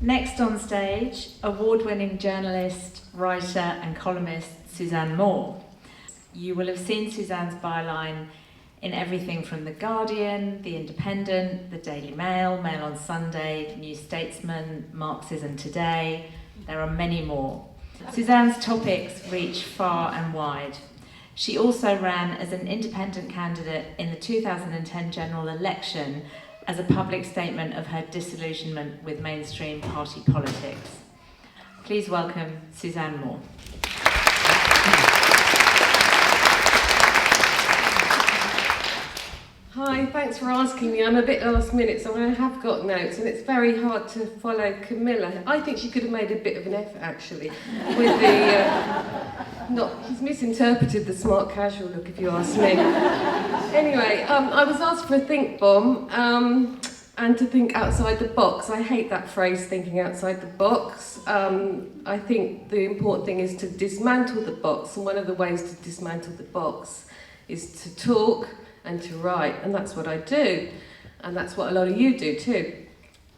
Next on stage, award-winning journalist, writer and columnist Suzanne Moore. You will have seen Suzanne's byline in everything from The Guardian, The Independent, The Daily Mail, Mail on Sunday, New Statesman, Marxism Today. There are many more. Suzanne's topics reach far and wide. She also ran as an independent candidate in the 2010 general election as a public statement of her disillusionment with mainstream party politics. Please welcome Suzanne Moore. Hi, thanks for asking me. I'm a bit last minute, so I have got notes, and it's very hard to follow Camilla. I think she could have made a bit of an effort, actually, with the... she's misinterpreted the smart casual look, if you ask me. Anyway, I was asked for a think bomb, and to think outside the box. I hate that phrase, thinking outside the box. I think the important thing is to dismantle the box, and one of the ways to dismantle the box is to talk and to write, and that's what I do, and that's what a lot of you do too.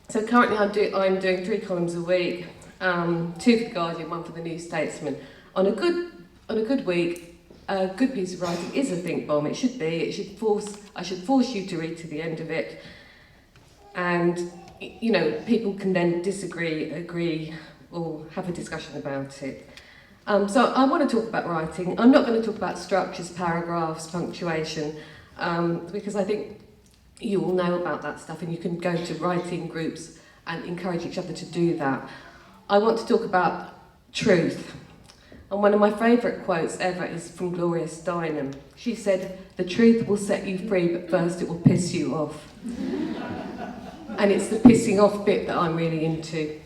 So currently I'm doing 3 columns a week, 2 for The Guardian, 1 for the New Statesman. On a good week, a good piece of writing is a think bomb. It should be. I should force you to read to the end of it, and people can then disagree, agree, or have a discussion about it. So I want to talk about writing. I'm not going to talk about structures, paragraphs, punctuation, because I think you all know about that stuff, and you can go to writing groups and encourage each other to do that. I want to talk about truth. And one of my favourite quotes ever is from Gloria Steinem. She said, "The truth will set you free, but first it will piss you off." And it's the pissing off bit that I'm really into,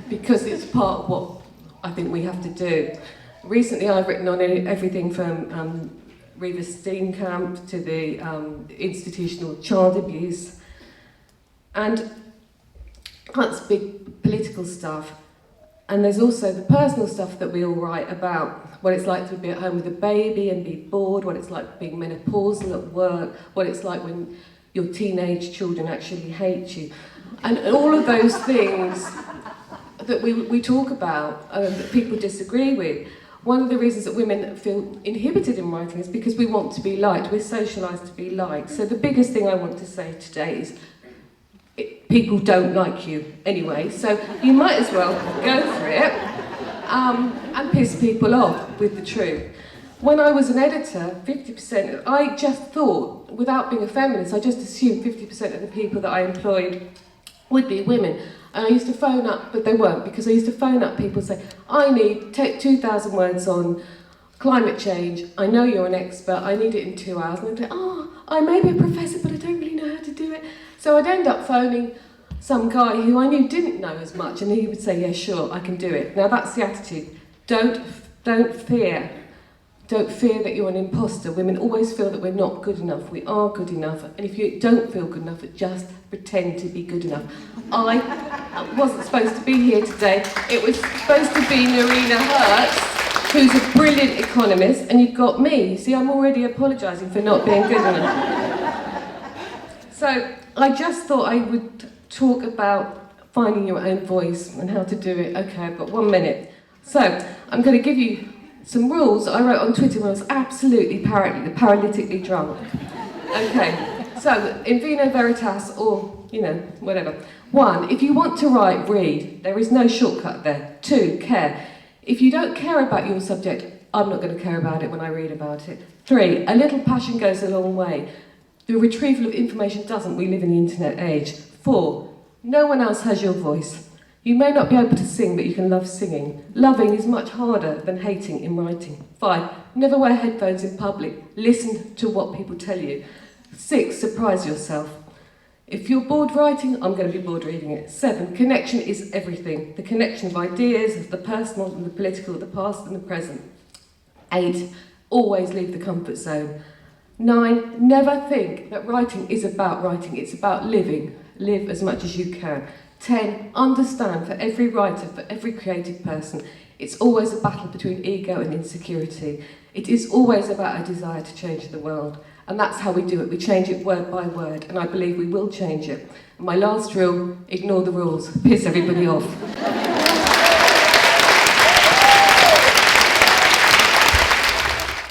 because it's part of what I think we have to do. Recently I've written on everything from Reva Steenkamp to the institutional child abuse, and that's big political stuff. And there's also the personal stuff that we all write about, what it's like to be at home with a baby and be bored, what it's like being menopausal at work, what it's like when your teenage children actually hate you, and all of those things that we talk about, that people disagree with. One of the reasons that women feel inhibited in writing is because we want to be liked. We're socialised to be liked. So the biggest thing I want to say today is people don't like you anyway, so you might as well go for it and piss people off with the truth. When I was an editor, 50%, I just thought, without being a feminist, I just assumed 50% of the people that I employed would be women. And I used to phone up, but they weren't, because I used to phone up people and say, I need 2,000 words on climate change, I know you're an expert, I need it in 2 hours. And they'd say, I may be a professor, but I don't really know how to do it. So I'd end up phoning some guy who I knew didn't know as much, and he would say, yeah, sure, I can do it. Now that's the attitude. Don't fear. Don't fear that you're an imposter. Women always feel that we're not good enough. We are good enough. And if you don't feel good enough, just pretend to be good enough. I wasn't supposed to be here today. It was supposed to be Narina Hertz, who's a brilliant economist, and you've got me. See, I'm already apologising for not being good enough. So I just thought I would talk about finding your own voice and how to do it. Okay, I've got 1 minute. So I'm going to give you some rules I wrote on Twitter when I was absolutely paralytically drunk. Okay, so in vino veritas, or, whatever. 1, if you want to write, read. There is no shortcut there. 2, care. If you don't care about your subject, I'm not going to care about it when I read about it. 3, a little passion goes a long way. The retrieval of information doesn't. We live in the internet age. 4, no one else has your voice. You may not be able to sing, but you can love singing. Loving is much harder than hating in writing. 5, never wear headphones in public. Listen to what people tell you. 6, surprise yourself. If you're bored writing, I'm going to be bored reading it. 7, connection is everything. The connection of ideas, the personal and the political, the past and the present. 8, always leave the comfort zone. 9, never think that writing is about writing. It's about living. Live as much as you can. 10, understand for every writer, for every creative person, it's always a battle between ego and insecurity. It is always about a desire to change the world. And that's how we do it. We change it word by word, and I believe we will change it. And my last rule, ignore the rules. Piss everybody off.